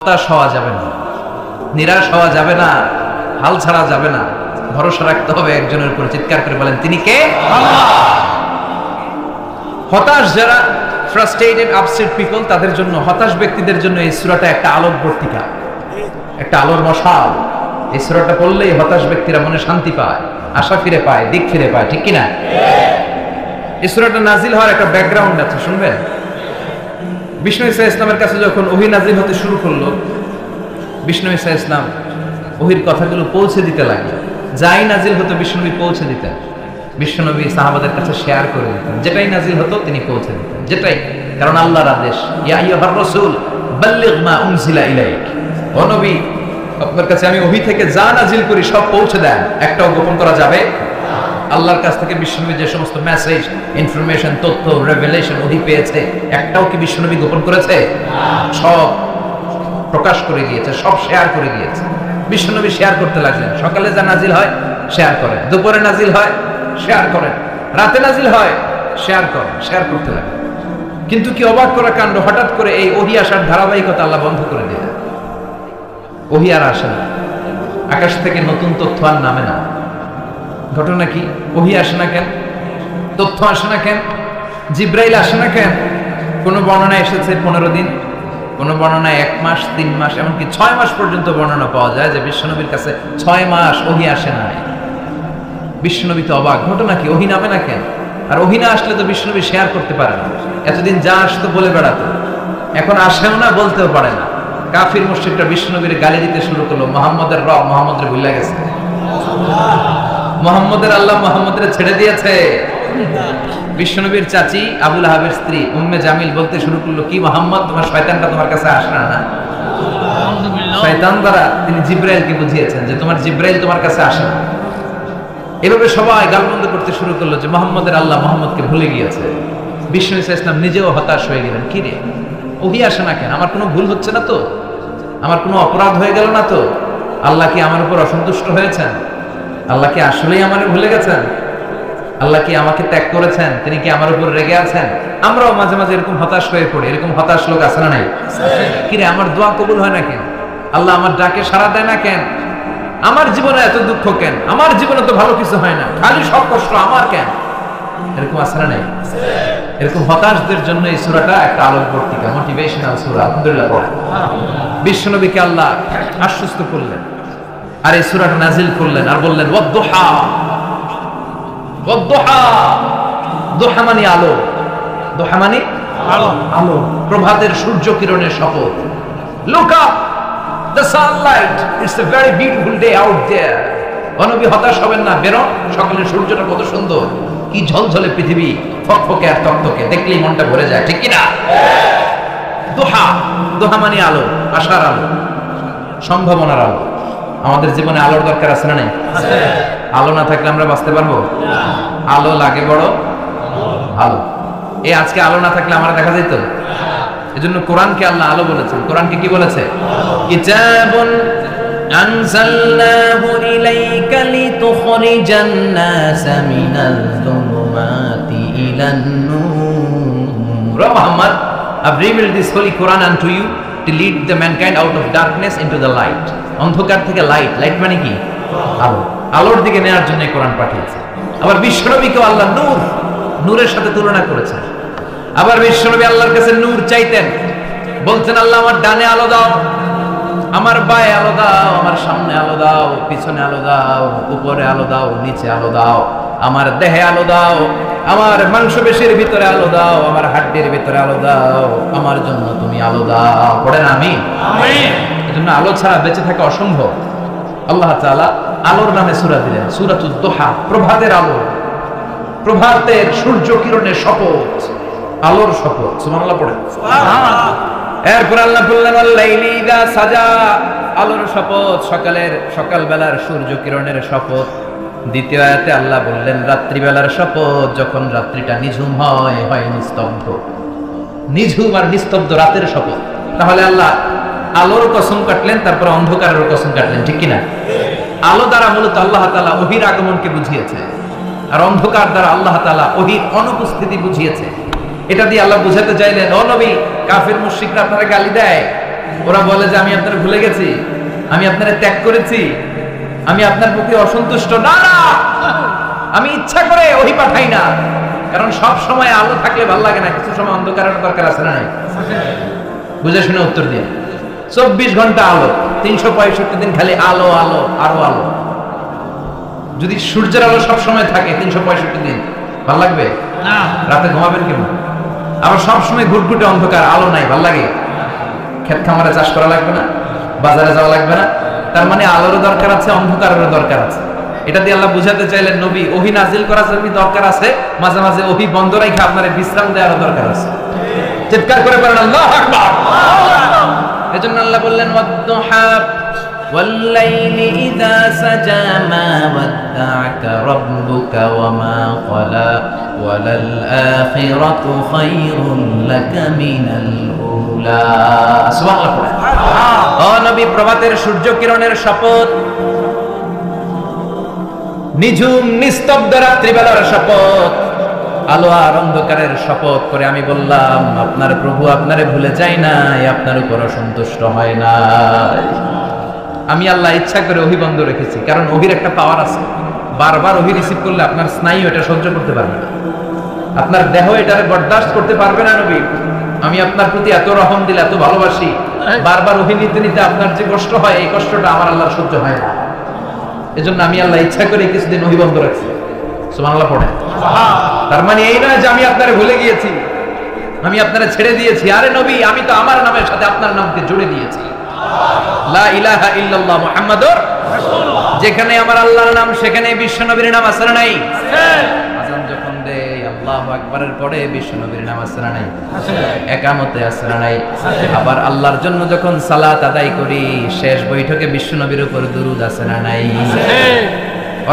হতাশ হওয়া যাবে না, নিরাশ হওয়া যাবে না, হাল ছাড়া যাবে না, ভরসা রাখতে হবে একজনের উপর। চিৎকার করে বলেন, তিনি কে? আল্লাহ। হতাশ যারা, ফ্রাস্ট্রেটেড আপসেট পিপল, তাদের জন্য, হতাশ ব্যক্তিদের জন্য এই সূরাটা একটা আলোকবর্তিকা, একটা আলোর মশাল। এই সূরাটা পড়লেই হতাশ ব্যক্তিরা মনে শান্তি পায়, আশা ফিরে পায়, দিক ফিরে পায়, ঠিক কিনা? এই সূরাটা নাজিল হওয়ার একটা ব্যাকগ্রাউন্ড আছে, শুনবেন? বিষ্ণু ঈসা ইসলামের কাছে যখন ওহী নাজিল হতে শুরু করলো, বিষ্ণু ঈসা ইসলাম ওহীর কথাগুলো পৌঁছে দিতে লাগলেন। যাই নাজিল হতো বিষ্ণুনবী পৌঁছে দিতেন, বিষ্ণুনবী সাহাবাদের কাছে শেয়ার করে দিতেন। যেটাই নাজিল হতো তিনি পৌঁছে দিতেন, যেটাই, কারণ আল্লাহর আদেশ, ইয়া আইয়ুহার রাসূল বাল্লিগ মা উনজিলা ইলাইক, ও নবী আপনার কাছে আমি ওহী থেকে যা নাজিল করি সব পৌঁছে দেন, একটাও গোপন করা যাবে না। আল্লাহর কাছ থেকে বিষ্ণুনবী যে সমস্ত মেসেজ, ইনফরমেশন, তথ্য, রেভেলেশন ওহী পেয়েছে, একটাও কি বিষ্ণুনবী গোপন করেছে? সব প্রকাশ করে দিয়েছে, সব শেয়ার করে দিয়েছে। বিষ্ণুনবী শেয়ার করতে লাগলেন। সকালে যা নাজিল হয় শেয়ার করেন, দুপুরে নাজিল হয় শেয়ার করেন, রাতে নাজিল হয় শেয়ার করেন, শেয়ার করতে লাগলেন। কিন্তু কি অবাক করা কাণ্ড, হঠাৎ করে এই ওহী আসার ধারাবাহিকতা আল্লাহ বন্ধ করে দিলেন। ওহী আর আসে না, আকাশ থেকে নতুন তথ্য আর নামে না। ঘটনা কি? ওহী আসে না কেন? তথ্য আসে না কেন? জিব্রাইল আসে না কেন? কোন বর্ণনা এসেছে 15 দিন, কোন বর্ণনায় 1 মাস, 3 মাস, এমনকি 6 মাস পর্যন্ত বর্ণনা পাওয়া যায় যে বিশ্বনবীর কাছে 6 মাস ওহী আসে নাই। বিশ্বনবী তো অবাক, ঘটনা কি? ওহী নামে না কেন? আর ওহী না আসলে তো বিশ্বনবী শেয়ার করতে পারে না। এতদিন যা আসতো বলে বেড়াতো, এখন আসেও না, বলতেও পারে না। কাফির মুশরিকরা বিশ্বনবীর গালি দিতে শুরু করলো, মুহাম্মদের রব মুহাম্মদের ভুলে গেছে, মুহাম্মদের আল্লাহ মুহাম্মদের ছেড়ে দিয়েছে। বিশ্বনবীর চাচি আবু লাহাবের স্ত্রী উম্মে জামিল বলতে শুরু করলো, কি মুহাম্মদ, তোমার শয়তানটা তোমার কাছে আসে না? শয়তান দ্বারা তিনি জিব্রাইলকে বুঝিয়েছেন যে তোমার জিব্রাইল তোমার কাছে আসে না। এভাবে সবাই গালমন্দ করতে শুরু করলো যে মুহাম্মদের আল্লাহ মুহাম্মদকে ভুলে গিয়েছে। বিষ্ণু ঈসা ইসলাম নিজেও হতাশ হয়ে গেলেন। কি রে, ওহী আসে না কেন? আমার কোনো ভুল হচ্ছে না তো? আমার কোনো অপরাধ হয়ে গেল না তো? আল্লাহ কি আমার উপর অসন্তুষ্ট হয়েছেন? আল্লাহ কি আসলেই আমারে ভুলে গেছেন? আল্লাহ কি আমাকে ত্যাগ করেছেন? তিনি কি আমার উপর রেগে আছেন? আমরাও মাঝে মাঝে এরকম হতাশ হয়ে পড়ি। এরকম হতাশ লোক আছে না নাই? কি রে, আমার দোয়া কবুল হয় না কেন? আল্লাহ আমার ডাকে সাড়া দেয় না কেন? আমার জীবনে এত দুঃখ কেন? আমার জীবনে তো ভালো কিছু হয় না, খালি সব কষ্ট আমার কেন? এরকম আছে না নাই? এরকম হতাশদের জন্য এই সূরাটা একটা আলোকবর্তিকা, মোটিভেশনাল সূরা। আলহামদুলিল্লাহ পড়েন। বিশ্বনবীকে আল্লাহ আশ্বস্ত করলেন আর এই সূরাটা নাজিল করলেন আর বললেন, ওয়াদ-দুহা, ওয়াদ-দুহা, দুহা মানে আলো, দুহা মানে আলো, আলো, প্রভাতের সূর্য কিরণের শপথ। Look up, the sunlight, it's a very beautiful day out there. নবী হতাশ হবেন না, বেরোন, সকালের সূর্যটা কত সুন্দর, কি ঝলঝলে পৃথিবী, ফকফকে আর তকতকে, দেখলেই মনটা ভরে যায়, ঠিক কি না? দুহা, দুহা মানে আলো, আশার আলো, সম্ভাবনার আলো। আমাদের জীবনে আলোর দরকার আছে না নাই? আলো না থাকলে আমরা বাঁচতে পারবো? আলো লাগে বড় আলো। এই আজকে আলো না থাকলে আমরা দেখা যেত? এজন্য কোরআনকে আল্লাহ আলো বলেছেন। কোরআনকে কি বলেছে? কিতাবুন আনজালনাহু ইলাইকা লিতুখরিজান নাসা মিনাল যুলুমাতি ইলান নূর। Muhammad, I've revealed this holy Quran unto you to lead the mankind out of darkness into the light. অন্ধকার থেকে লাইট, লাইট মানে কি? আলো, আলোর দিকে নেওয়ার জন্য কোরআন পাঠিয়েছে। আবার বিশ্বনবীকেও আল্লাহ নূর, নূরের সাথে তুলনা করেছেন। আবার বিশ্বনবী আল্লাহর কাছে নূর চাইতেন, বলতেন, আল্লাহ আমার ডানে আলো দাও, আমার বায়ে আলো দাও, আমার সামনে আলো দাও, পিছনে আলো দাও, উপরে আলো দাও, নিচে আলো দাও, আমার দেহে আলো দাও, আমার মাংসপেশির ভিতরে আলো দাও, আমার হাড্ডির ভিতরে আলো দাও, আমার জন্য তুমি আলো দাও। পড়েন আমিন। আমিন। এজন্য আলো ছাড়া বেঁচে থাকা অসম্ভব। আল্লাহ তাআলা আলোর নামে সূরা দিলেন, সূরাতুদ দুহা, প্রভাতের আলো, প্রভাতের সূর্য কিরণের শপথ, আলোর শপথ। সুবহানাল্লাহ পড়েন। সুবহানাল্লাহ। এরপর আল্লাহ বললেন, আল-লাইলি ইযা সাজা, আলোর শপথ, সকালবেলার সূর্য কিরণের শপথ। দ্বিতীয় আয়াতে আল্লাহ বললেন, রাত্রিবেলার শপথ, যখন রাত্রিটা নিঝুম হয়, হয় নিস্তব্ধ, নিঝুম আর নিস্তব্ধ রাতের শপথ। তাহলে আল্লাহ আলোর কসম কাটলেন, তারপর অন্ধকারের কসম কাটলেন, ঠিক কিনা? আলো দ্বারা মূলত আল্লাহ তাআলা ওহীর আগমনকে বুঝিয়েছে, আর অন্ধকার দ্বারা আল্লাহ তাআলা ওহীর অনুপস্থিতি বুঝিয়েছে। এটা দিয়ে আল্লাহ বুঝাতে চাইলেন, ও নবী, কাফির মুশরিকরা আপনারা গালি দেয়, ওরা বলে যে আমি আপনার ভুলে গেছি, আমি আপনার ত্যাগ করেছি, আমি আপনার প্রতি অসন্তুষ্ট। না না, আমি ইচ্ছা করে ওহী পাঠাই না, কারণ সব সময় আলো থাকলে ভালো লাগে না, কিছু সময় অন্ধকারের দরকার আছে না নাই? বুঝে শুনে উত্তর দিন। 24 ঘন্টা আলো, 365 দিন খালি আলো আলো আরো আলো। যদি সূর্যের আলো সব সময় থাকে 365 দিন, ভালো লাগবে না? রাতে ঘুমাবেন কেমন? আবার সব সময় ঘুটঘুটে অন্ধকার, আলো নাই, ভালো লাগে? ক্ষেত খামারে চাষ করা লাগবে না, বাজারে যাওয়া লাগবে না। তার মানে আলোরও দরকার আছে, অন্ধকারেরও দরকার আছে। এটা দিয়ে আল্লাহ বুঝাতে চাইলেন নবী ওহী নাজিল করার জন্য দরকার আছে, মাঝে মাঝে ওহী বন্ধ রেখে আপনার বিশ্রাম দেওয়ার দরকার আছে। চিৎকার করে বলেন আল্লাহু আকবার। এজন্য আল্লাহ বললেন ওয়াদ-দুহা ওয়াল-লাইলি ইযা সাজা মা ওয়াদ্দা'আকা রাব্বুকা ওয়া মা ক্বালা ওয়ালাল আখিরাতু খায়রুন লাকা মিনাল উলা। সুবহানাল্লাহ। ও নবী, প্রভাতের সূর্য কিরণের শপথ, নিঝুম নিস্তব্ধ রাত্রিবেলার শপথ, আলো আর অন্ধকারের শপথ করে আমি বললাম আপনার প্রভু আপনারে ভুলে যায় নাই, আপনার উপর সন্তুষ্ট হয় নাই। আমি আল্লাহ ইচ্ছা করে ওহী বন্ধ রেখেছি, কারণ ওহীর একটা পাওয়ার আছে। বারবার ওহী রিসিভ করলে আপনার স্নায়ু এটা সহ্য করতে পারবে না, আপনার দেহ এটারে বরদাস্ত করতে পারবে না। নবী, আমি আপনার প্রতি এত রহম দিলে, এত ভালোবাসি, বারবার ওহী নিতে নিতে আপনার যে কষ্ট হয়, এই কষ্টটা আমার আল্লাহর সহ্য হয় না। এজন্য আমি আল্লাহ ইচ্ছা করে কিছুদিন ওহী বন্ধ রাখছি। সুবহানাল্লাহ পড়েন। তার মানে এই নয় যে আমি আপনারে ভুলে গিয়েছি, আমি আপনারে ছেড়ে দিয়েছি। আরে নবী, আমি তো আমার নামের সাথে আপনার নামকে জুড়ে দিয়েছি, লা ইলাহা ইল্লাল্লাহ মুহাম্মাদুর রাসূলুল্লাহ। যেখানে আমার আল্লাহর নাম, সেখানে বিশ্ব নবীর নাম আছে না নাই? আযান যখন দেই আল্লাহু আকবারের পরে বিশ্ব নবীর নাম আছে না নাই? একামতে আছে না নাই? আবার আল্লাহর জন্য যখন সালাত আদায় করি, শেষ বৈঠকে বিশ্ব নবীর উপর দুরূদ আছে না নাই?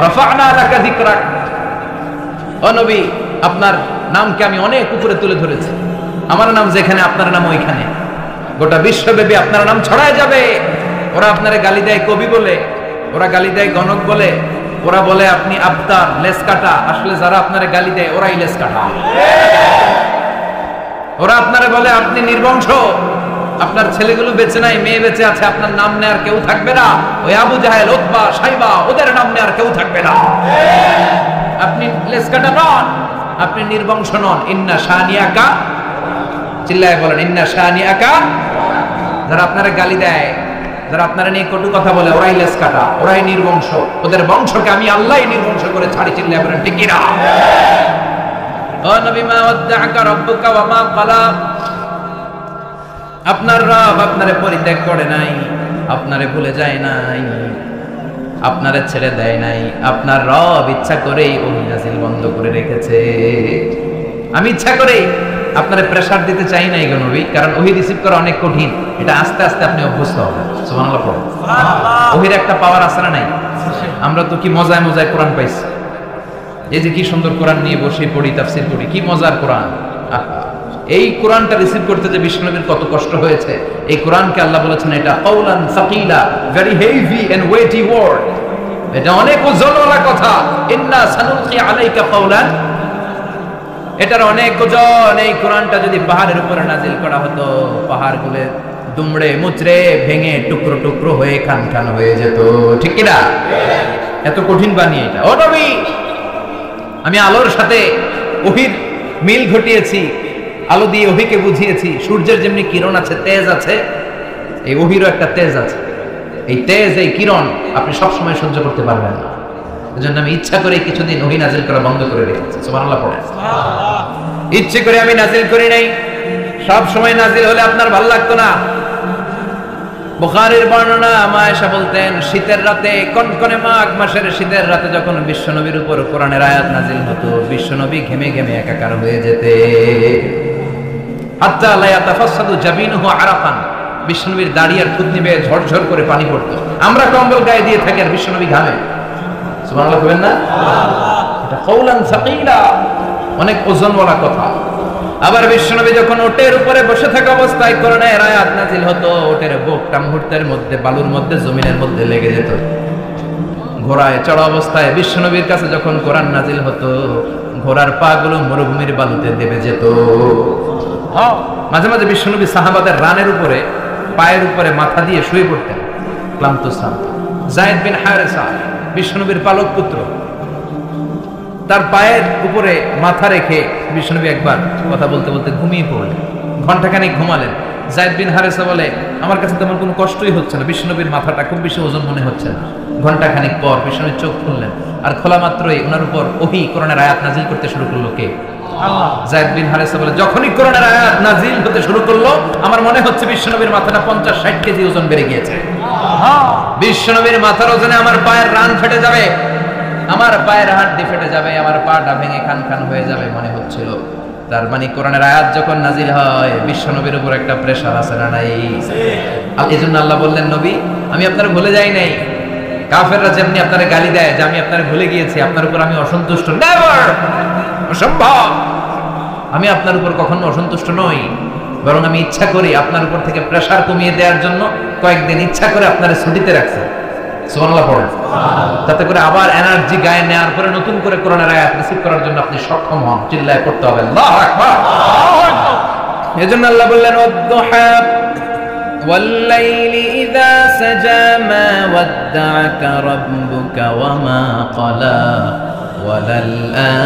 রাফা'না লাকা যিকরাক। ও নবী, আপনার নামকে আমি অনেক উপরে তুলে ধরেছি। আমার নাম যেখানে, আপনার নাম ওইখানে। গোটা বিশ্বব্যাপী আপনার নাম ছড়ায় যাবে। ওরা আপনারে গালি দেয় কবি বলে, ওরা গালি দেয় গণক বলে, ওরা বলে আপনি আবতার, লেস কাটা। আসলে যারা আপনারে গালি দেয় ওরাই লেস কাটা। ওরা আপনারে বলে আপনি নির্বংশ, আপনার ছেলেগুলো বেঁচে নাই, মেয়ে বেঁচে আছে, আপনার নাম নেয়ার কেউ থাকবে না। ওই আবু জাহেল, উতবা, সাইবা, ওদের নাম নেয়ার কেউ থাকবে না। আপনি লেস কাটা নন, আপনি নির্বংশ নন। ইন্না শানিয়াকা, চিল্লায় বলেন ইন্না শানিয়াকা। যারা আপনারা গালি দেয়, যারা আপনারা নিয়ে কটু কথা বলে, ওরাই লেস কাটা, ওরাই নির্বংশ। ওদের বংশকে আমি আল্লাহই নির্বংশ করে ছাড়ি। চিল্লায় বলেন ঠিক কি না? ও নবী, মা ওয়াদ্দা'আকা রাব্বুকা ওয়া মা ক্বালা। আপনার রব আপনারে পরিত্যাগ করে নাই, আপনারে ভুলে যায় নাই, আপনারে ছেড়ে দেয় নাই। আপনার রব ইচ্ছা করেই ওহী নাযিল বন্ধ করে রেখেছে। আমি ইচ্ছা করেই আপনারে প্রেসার দিতে চাই নাই গো নবী, কারণ ওহী রিসিভ করা অনেক কঠিন। এটা আস্তে আস্তে আপনি অভ্যস্ত হবেন। সুবহানাল্লাহ পড়ুন। ওহীর একটা পাওয়ার আছে না নাই? আমরা তো কি মজায় মজায় কোরআন পাইছি। এই যে কি সুন্দর কোরআন নিয়ে বসে পড়ি, তাফসীর করি, কি মজার কোরআন। এই কোরআনটা রিসিভ করতে যে বিশ্বনবীর কত কষ্ট হয়েছে। এই কোরআনকে আল্লাহ বলেছেন এটা কাওলান সাকিলা, very heavy and weighty word. এটা অনেক ওজনওয়ালা কথা। ইন্না সানুলকি আলাইকা কাওলান, এটার অনেক ওজন। এই কোরআনটা যদি পাহাড়ের উপরে নাজিল করা হতো, পাহাড়গুলো দুমড়ে মুচড়ে ভেঙে টুকরো টুকরো হয়ে খান খান হয়ে যেত। ঠিক কি না? এত কঠিন বানিয়ে এটা। ও নবী, আমি আলোর সাথে ওহীর মিল ঘটিয়েছি, আলো দিয়ে ওহীকে বুঝিয়েছি। সূর্যের যেমনি কিরণ আছে, তেজ আছে, এই ওহীরও একটা তেজ আছে। এই তেজ, এই কিরণ আপনি সব সময় সহ্য করতে পারবেন না। এজন্য আমি ইচ্ছা করে কিছুদিন ওহী নাজিল করা বন্ধ করে রেখেছি। সুবহানাল্লাহ পড়েন। ইচ্ছে করে আমি নাজিল করি নাই। সব সময় নাজিল হলে আপনার ভালো লাগতো না। বুখারীর বর্ণনা, আয়েশা বলতেন শীতের রাতে, কনকনে মাঘ মাসের শীতের রাতে যখন বিশ্বনবীর উপর কোরআনের আয়াত নাজিল হতো, বিশ্বনবী ঘেমে ঘেমে একাকার হয়ে যেতে। হাত্তা লা ইয়াতাফাসসাদু জাবিনুহু আরাফান, বিশ্বনবীর দাড়ি আর থুতনি বেয়ে ঝরঝর করে পানি পড়তো। আমরা কম্বল গায়ে দিয়ে থাকি আর বিশ্বনবী ঘামে। সুবহানাল্লাহ বলেন না? এটা কাওলান সাকিলা, অনেক ওজনওয়ালা কথা। আবার বিশ্বনবী যখন ওটের উপরে বসে থাকা অবস্থায় কোরআনের আয়াত নাজিল হতো, ওটের বুকটা মুহূর্তের মধ্যে বালুর মধ্যে, জমিনের মধ্যে লেগে যেত। ঘোড়ায় চড়া অবস্থায় বিশ্বনবীর কাছে যখন কোরআন নাজিল হতো, ঘোড়ার পা গুলো মরুভূমির বালুতে দেবে যেত। মাঝে মাঝে বিশ্বনবী সাহাবাদের রানের উপরে পায়ের উপরে মাথা দিয়ে শুয়ে পড়তেন ক্লান্ত শ্রান্ত। যায়েদ বিন হারেসা বিশ্বনবীর পালক পুত্র, তার পায়ের উপরে মাথা রেখে বিশ্বনবী একবার কথা বলতে বলতে ঘুমিয়ে পড়লেন, ঘন্টাখানেক ঘুমালেন। যায়েদ বিন হারেসা বলে, আমার কাছে তেমন কোনো কষ্টই হচ্ছে না, বিশ্বনবীর মাথাটা খুব বেশি ওজন মনে হচ্ছে না। ঘন্টাখানেক পর বিশ্বনবী চোখ খুললেন, আর খোলা মাত্রই ওনার উপর ওহী কোরআনের আয়াত নাজিল করতে শুরু করলো। কে? আল্লাহ। যায়েদ বিন হারেসা বলে, যখনই কোরআনের আয়াত নাজিল হতে শুরু করলো আমার মনে হচ্ছে বিশ্বনবীর মাথাটা 50-60 কেজি ওজন বেড়ে গিয়েছে। বিশ্বনবীর মাথার ওজনে আমার পায়ের রান ফেটে যাবে, আমার পায়ের হাড়ি ফেটে যাবে, আমার পাটা ভেঙে খান খান হয়ে যাবে মনে হচ্ছিল। তার মানে কোরআনের আয়াত যখন নাজিল হয় বিশ্বনবীর উপর একটা প্রেসার আছে না নাই? এই জন্য আল্লাহ বললেন, নবী আমি আপনার ভুলে যাই নাই। কাফেররা যেমনি আপনারা গালি দেয় যে আমি আপনার ভুলে গিয়েছি, আপনার উপর আমি অসন্তুষ্ট, নেভার, অসম্ভব। আমি আপনার উপর কখনো অসন্তুষ্ট নই, বরং আমি ইচ্ছা করি আপনার উপর থেকে প্রেসার কমিয়ে দেওয়ার জন্য কয়েকদিন ইচ্ছা করে আপনারা ছুটিতে রাখছে। সুবহানাল্লাহ পড়েন, যাতে করে আবার এনার্জি গায়ে নেওয়ার পরে নতুন করে কোরআনের আয়াত রিসিভ করার জন্য আপনি সক্ষম হন। চিল্লায় পড়তে হবে আল্লাহু আকবার। এজন্য আল্লাহ বললেন, ওয়াদ-দুহা ওয়াল-লাইলি ইযা সাজা মা ওয়াদ্দা'আকা রাব্বুকা ওয়া মা ক্বালা ওয়ালাল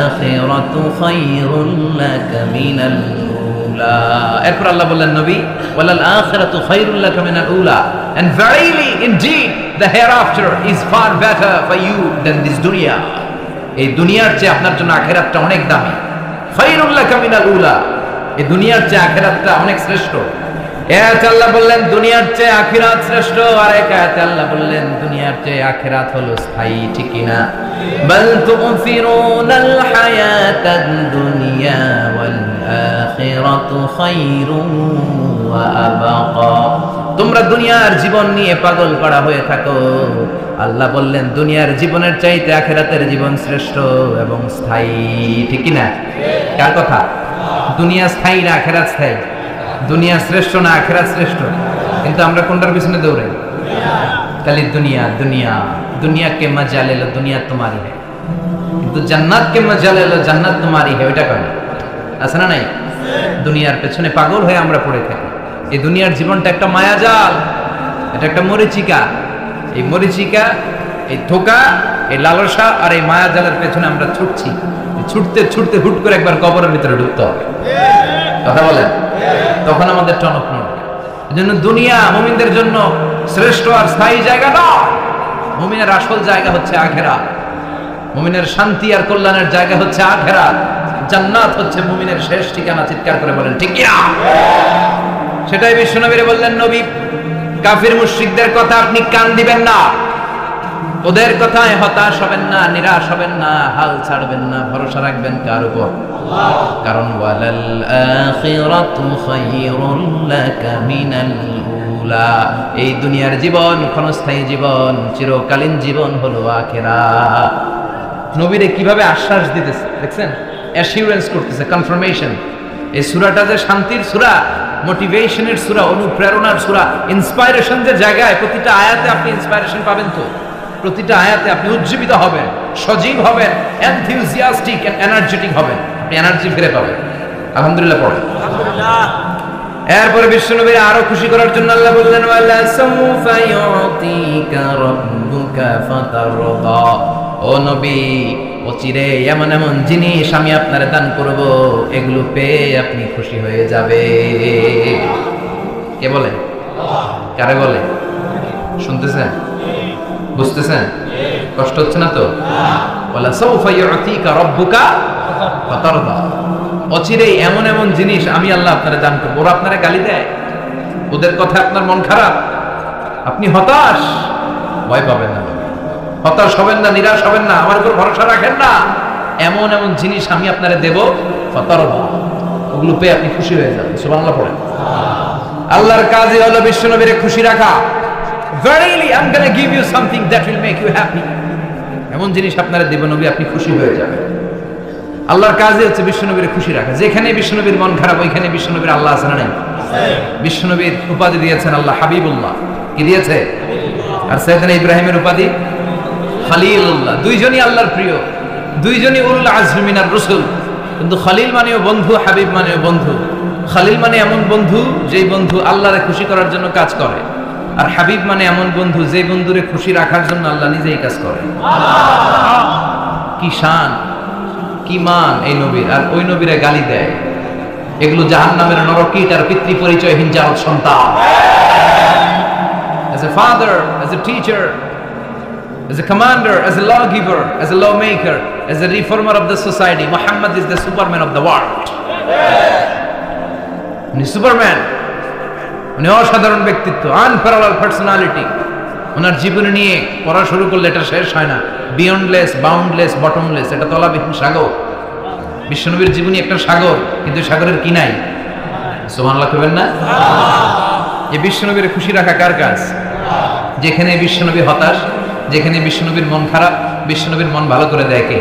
আখিরাতু খায়রুল লাকা মিনাল উলা। এরপর আল্লাহ বললেন, নবী ওয়ালাল আখিরাতু খায়রুল লাকা মিনাল উলা, and verily indeed the hereafter is far better for you than this dunya. এই দুনিয়ার চেয়ে আপনার জন্য আখিরাতটা অনেক দামি। খায়রুল লাকা মিনাল উলা, এই দুনিয়ার চেয়ে আখিরাতটা অনেক শ্রেষ্ঠ। এত আল্লাহ বললেন দুনিয়ার চেয়ে আখিরাত শ্রেষ্ঠ, আর এক আয়াতে আল্লাহ বললেন দুনিয়ার চেয়ে আখিরাত হলো স্থায়ী। ঠিক কি না? বাল তুফিরুনাল হায়াতাদ দুনিয়া ওয়াল আখিরাতু খায়রুন ওয়া আবাকা। তোমরা দুনিয়ার জীবন নিয়ে পাগল পাড়া হয়ে থাকো, আল্লাহ বললেন দুনিয়ার জীবনের চাইতে আখিরাতের জীবন শ্রেষ্ঠ এবং স্থায়ী। ঠিক কি না? কার কথা? দুনিয়া স্থায়ী না আখিরাত স্থায়ী? দুনিয়া শ্রেষ্ঠ না আখিরাত শ্রেষ্ঠ? কিন্তু আমরা কোনটার পিছনে দৌড়াই? খালি দুনিয়া দুনিয়া। দুনিয়া কে মজা লে লো, দুনিয়া তোমারি है, কিন্তু জান্নাত কে মজা লে লো, জান্নাত তোমারি है। ওইটা কয় না? আছে না নাই? দুনিয়ার পেছনে পাগল হয়ে আমরা পড়ে থাকি। এই দুনিয়ার জীবনটা একটা মায়াজাল, এটা একটা মরিচিকা। এই মরিচিকা, এই ধোঁকা, এই লালসা আর এই মায়াজালের পেছনে আমরা ছুটছি। ছুটতে ছুটতে হুট করে একবার কবরের ভিতরে ঢুকতে হবে। কথা বলেন, তখন আমাদের টনক নড়বে। এজন্য দুনিয়া মুমিনদের জন্য শ্রেষ্ঠ আর স্থায়ী জায়গা নয়। মুমিনের আসল জায়গা হচ্ছে আখিরাত। মুমিনের শান্তি আর কল্যাণের জায়গা হচ্ছে আখিরাত। জান্নাত হচ্ছে মুমিনের শেষ ঠিকানা। চিৎকার করে বলেন ঠিক কি না? সেটাই বিশ্বনবীরে বললেন, নবী কাফির মুশরিকদের কথা আপনি কান দিবেন না, ওদের কথায় হতাশ হবেন না, নিরাশ হবেন না, হাল ছাড়বেন না, ভরসা রাখবেন কার উপর? আল্লাহ। কারণ ওয়ালাল আখিরাতু খায়রুল লাকা মিনাল উলা, এই দুনিয়ার জীবন ক্ষণস্থায়ী জীবন, চিরকালীন জীবন হলো আখিরাত। নবীরে কিভাবে আশ্বাস দিতেছে দেখছেন, অ্যাসিউরেন্স করতেছে, কনফার্মেশন। এই সূরাটা যে শান্তির সূরা, মোটিভেশনের সূরা, অনুপ্রেরণার সূরা, ইন্সপাইরেশন যে জায়গায়, প্রতিটা আয়াতে আপনি ইন্সপাইরেশন পাবেন। তো প্রতিটা আয়াতে আপনি উজ্জীবিত হবেন, সজীব হবেন, এনথিউজিয়াস্টিক এন্ড এনার্জেটিক হবেন, আপনি এনার্জি ফিরে পাবেন। আলহামদুলিল্লাহ পড়েন। আলহামদুলিল্লাহ। এরপরে বিশ্বনবীর আরো খুশি করার জন্য আল্লাহ বললেন, ওয়ালা সাউফা ইউতিকা রাব্বুকা ফাতারদা। ও নবী, অচিরে এমন এমন জিনিস আমি আপনারে দান করব, এগুলো পেয়ে আপনি খুশি হয়ে যাবে। কে বলে? কারে বলে? শুনতেছেন? বুঝতেছেন? কষ্ট হচ্ছে না তো? ওয়ালা সাউফা ইউতিকা রাব্বুকা ফাতারদা। অচিরেই এমন এমন জিনিস আমি আল্লাহ আপনারে দান করব। ওরা আপনারে গালি দেয়, ওদের কথা আপনার মন খারাপ, আপনি হতাশ, ভয় পাবেন না, হতাশ হবেন না, নিরাশ হবেন না, আমার উপর ভরসা রাখেন না। এমন এমন জিনিস আমি আপনারে দেব, ফাতারদা, ওগুলো পেয়ে আপনি খুশি হয়ে যাবেন। সুবহানাল্লাহ পড়েন। আল্লাহর কাজই হলো বিশ্বনবীরে খুশি রাখা। Verily I'm going to give you something that will make you happy. এমন জিনিস আপনারা দেব নবী, আপনি খুশি হয়ে যাবেন। আল্লাহর কাজই হচ্ছে বিশ্বনবীরে খুশি রাখা। যেখানে বিশ্বনবীর মন খারাপ, ওইখানে বিশ্বনবীর আল্লাহ আছে না নাই? বিশ্বনবীর উপাধি দিয়েছেন আল্লাহ হাবিবুল্লাহ। কি দিয়েছে? আর সাইয়েদনা ইব্রাহিমের উপাধি খলিলুল্লাহ। দুইজনই আল্লাহর প্রিয়, দুইজনই উলুল আজমি মিনার রাসূল। কিন্তু খলিল মানেও বন্ধু, হাবিব মানেও বন্ধু। খালিল মানে এমন বন্ধু যেই বন্ধু আল্লাহরে খুশি করার জন্য কাজ করে, আর হাবিব মানে এমন বন্ধু যে বন্ধুরে খুশি রাখার জন্য আল্লাহ নিজেই কাজ করে। কি শান, কি মান এই নবীর, আর ওই নবীরে গালি দেয়। এগুলো জাহান্নামের নরকীট আর পিতৃ পরিচয়হীন জারদ সন্তান। As a father, as a teacher, as a commander, as a lawgiver, as a lawmaker, as a reformer of the society, Muhammad is the Superman of the world. উনি সুপারম্যান, উনি অসাধারণ ব্যক্তিত্ব, আনপ্যারালাল পার্সোনালিটি। ওনার জীবনী নিয়ে পড়া শুরু করলে এটা শেষ হয় না। বিয়ন্ডলেস, বাউন্ডলেস, বটমলেস, এটা তলাবিহীন সাগর। বিশ্বনবীর জীবনী একটা সাগর, কিন্তু সাগরের কি নাই? সুবহানাল্লাহ কইবেন না? এই বিশ্বনবীর খুশি রাখা কার কাজ? যেখানে বিশ্বনবী হতাশ, যেখানে বিশ্বনবীর মন খারাপ, বিশ্বনবীর মন ভালো করে দেয় কে?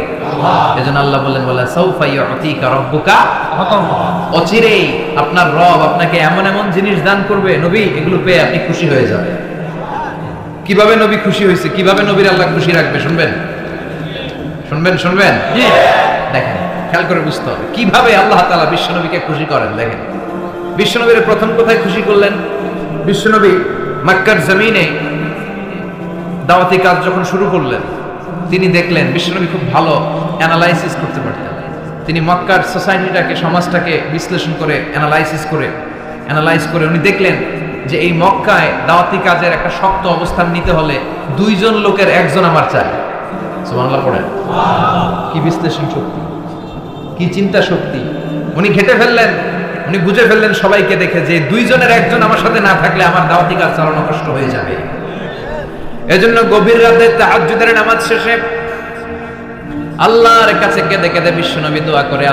এজন্য আল্লাহ বললেন, বলা সাউফা ইউতিকা রাব্বুকা, অচিরেই আপনার রব আপনাকে এমন এমন জিনিস দান করবে নবী, এগুলো পেয়ে আপনি খুশি হয়ে যাবেন। কিভাবে নবী খুশি হয়েছে, কিভাবে নবীর আল্লাহ খুশি রাখবে শুনবেন? শুনবেন? দেখেন, খেয়াল করে বুঝতে হবে কিভাবে আল্লাহ তাআলা বিশ্বনবীকে খুশি করেন। দেখেন, বিশ্বনবীর প্রথম কোথায় খুশি করলেন? বিশ্বনবী মক্কার জমিনে দাওয়াতি কাজ যখন শুরু করলেন, তিনি দেখলেন বিশ্বনবী খুব ভালো অ্যানালাইসিস করতে পারতেন। তিনি মক্কার সোসাইটিটাকে, সমাজটাকে বিশ্লেষণ করে অ্যানালাইজ করে উনি দেখলেন যে এই মক্কায় দাওয়াতি কাজের একটা শক্ত অবস্থান নিতে হলে দুইজন লোকের একজন আমার চাই। সুবহানাল্লাহ পড়েন। কি বিশ্লেষণ শক্তি, কি চিন্তা শক্তি! উনি ঘেটে ফেললেন, উনি বুঝে ফেললেন সবাইকে দেখে যে দুইজনের একজন আমার সাথে না থাকলে আমার দাওয়াতি কাজ চালানো কষ্ট হয়ে যাবে। এজন্য গভীর রাতে তাহাজ্জুদের নামাজ শেষে আল্লাহর কাছে কেঁদে কেঁদে বিশ্বনবী দোয়া করে,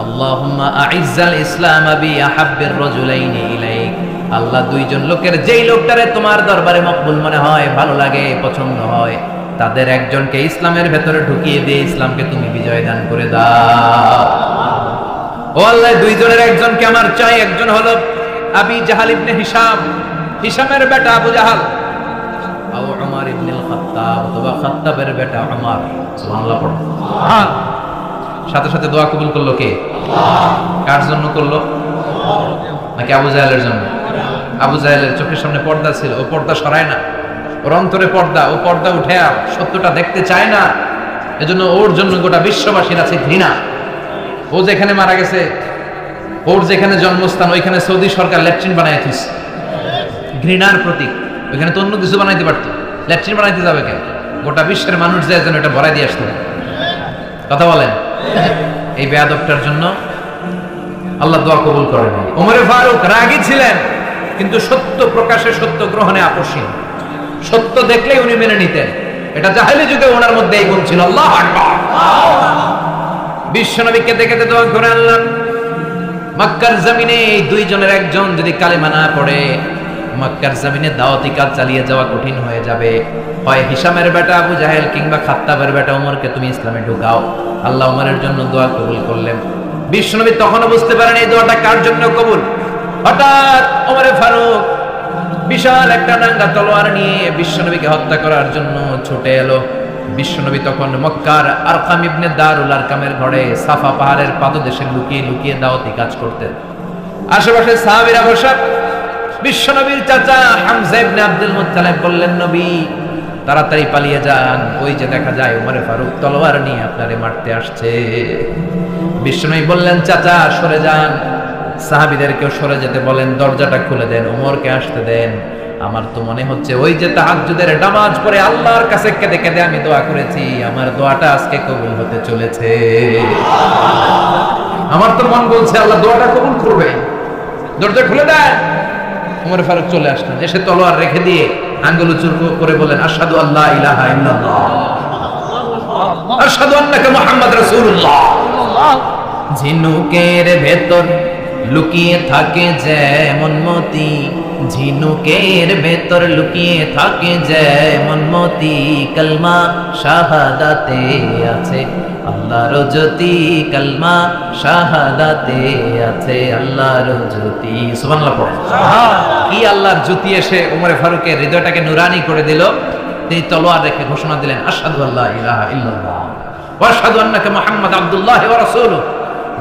আল্লাহুম্মা আইজ্জাল ইসলাম বি আহাব্বির রাজুলাইনি ইলাইক। আল্লাহ, দুইজন লোকের যেই লোকটারে তোমার দরবারে মকবুল মনে হয়, ভালো লাগে, পছন্দ হয়, তাদের একজনকে ইসলামের ভেতরে ঢুকিয়ে দিয়ে ইসলামকে তুমি বিজয় দান করে দাও। ও আল্লাহ, দুইজনের একজনকে আমার চাই। একজন হলো আবি জাহাল ইবনে হিশাম, হিশামের বেটা আবু জাহাল, আও উমর ইবনে খাত্তাব, অথবা খাত্তাবের বেটা উমর। সুবহানাল্লাহ পড়ো। সাথে সাথে দোয়া কবুল করলো কে? কার জন্য করলো? নাকি আবু জাহেলের জন্য? আবু জাহেলের চোখের সামনে পর্দা ছিল, ও পর্দা সরায় না। ওর অন্তরে পর্দা, ও পর্দা উঠে সত্যটা দেখতে চায় না। এজন্য ওর জন্য গোটা বিশ্ববাসীর আছে ঘৃণা। ও যেখানে মারা গেছে, ওর যেখানে জন্মস্থান, ওইখানে সৌদি সরকার ল্যাট্রিন বানায় দিচ্ছে, ঘৃণার প্রতীক। ওইখানে তো অন্য কিছু বানাইতে পারতো, ল্যাট্রিন বানাইতে যাবে কেন? গোটা বিশ্বের মানুষ যায় যেন এটা ভরাই দিয়ে আসতে। কথা বলেন। এই বেয়াদবটার জন্য আল্লাহ দোয়া কবুল করেন। ওমর ফারুক রাগী ছিলেন, কিন্তু সত্য প্রকাশে, সত্য গ্রহণে আপোষহীন। সত্য দেখলেই উনি মেনে নিতেন। এটা জাহেলি যুগে ওনার মধ্যে এই গুণ ছিল। আল্লাহু আকবার। বিশ্বনবীকে দেখে দোয়া করে, আল্লাহ, মক্কার জমিনে এই দুইজনের একজন যদি কালেমা না পড়ে, মক্কার জমিনে দাওয়াতি কাজ চালিয়ে যাওয়া কঠিন হয়ে যাবে। হয় হিশামের বেটা আবু জাহেল কিংবা খাত্তাবের বেটা ওমরকে তুমি ইসলামে ঢুকাও। আল্লাহ ওমরের জন্য দোয়া কবুল করলেন। বিশ্বনবী তখনও বুঝতে পারেন এই দোয়াটা কার জন্য কবুল। হঠাৎ ওমর ফারুক বিশাল একটা নাঙ্গা তলোয়ার নিয়ে বিশ্বনবীকে হত্যা করার জন্য ছুটে এলো। বিশ্বনবী তখন মক্কার আরকাম ইবনে দারুল আরকামের ঘরে সাফা পাহাড়ের পাদদেশে লুকিয়ে লুকিয়ে দাওয়াতি কাজ করতেন। আশেপাশে সাহাবীরা বসা। বিশ্বনবীর চাচা হামজা ইবনে আব্দুল মুত্তালিব বললেন, নবী তাড়াতাড়ি পালিয়ে যান, ওই যে দেখা যায় ওমর ফারুক তলোয়ার নিয়ে আপনারে মারতে আসছে। বিশ্বনবী বললেন, চাচা সরে যান, সাহাবীদেরকেও সরে যেতে বলেন, দরজাটা খুলে দেন, ওমরকে আসতে দেন। আমার তো মনে হচ্ছে ওই যে তাহাজ্জুদের নামাজ পড়ে আল্লাহর কাছে কেঁদে কেঁদে আমি দোয়া করেছি, আমার দোয়াটা আজকে কবুল হতে চলেছে। আমার তো মন বলছে আল্লাহ দোয়াটা কবুল করবে। দরজা খুলে দেন। ওমর ফারুক চলে আসলেন, এসে তলোয়ার রেখে দিয়ে আঙ্গুল উঁচু করে বলেন, আশহাদু আল্লা ইলাহা ইল্লাল্লাহ, আশহাদু আন্নাকা মুহাম্মাদ রাসূলুল্লাহ। ঝিনুকের ভেতর লুকিয়ে থাকে যেমন মতি, ঝিনুকের ভেতর লুকিয়ে থাকে যেমন মতি, কালমা শাহাদাতে আছে আল্লাহর জ্যোতি, কালমা শাহাদাতে আছে আল্লাহর জ্যোতি। সুবহানাল্লাহ পড়ো। কি আল্লাহর জ্যোতি এসে ওমর ফারুকের হৃদয়টাকে নুরানি করে দিল। তিনি তলোয়ার রেখে ঘোষণা দিলেন, আশহাদু আল্লা ইলাহা ইল্লাল্লাহ ওয়া আশহাদু আন্নাকা মুহাম্মাদ আব্দুল্লাহ ওয়া রাসূলুহু।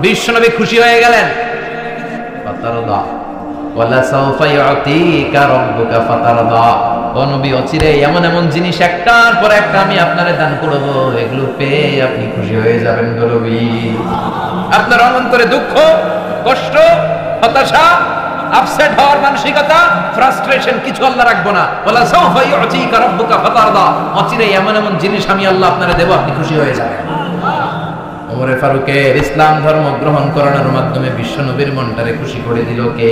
বিশ্বনবী খুশি হয়ে গেলেন। ফাতারদা ওয়ালা সাওফা ইউতিকা রাব্বুকা ফাতারদা, ও নবী অচিরে এমন এমন জিনিস একটার পর একটা আমি আপনারে দান করব, এগুলো পেয়ে আপনি খুশি হয়ে যাবেন গো নবী। আপনার অন্তরে দুঃখ, কষ্ট, হতাশা, আপসেট হওয়ার মানসিকতা, ফ্রাস্ট্রেশন কিছু আল্লাহ রাখবো না। ওয়ালা সাওফা ইউতিকা রাব্বুকা ফাতারদা, অচিরে এমন এমন জিনিস আমি আল্লাহ আপনারে দেব, আপনি খুশি হয়ে যাবেন। ওমরে ফারুকের ইসলাম ধর্ম গ্রহণ করানোর মাধ্যমে বিশ্বনবীর মনটারে খুশি করে দিল কে?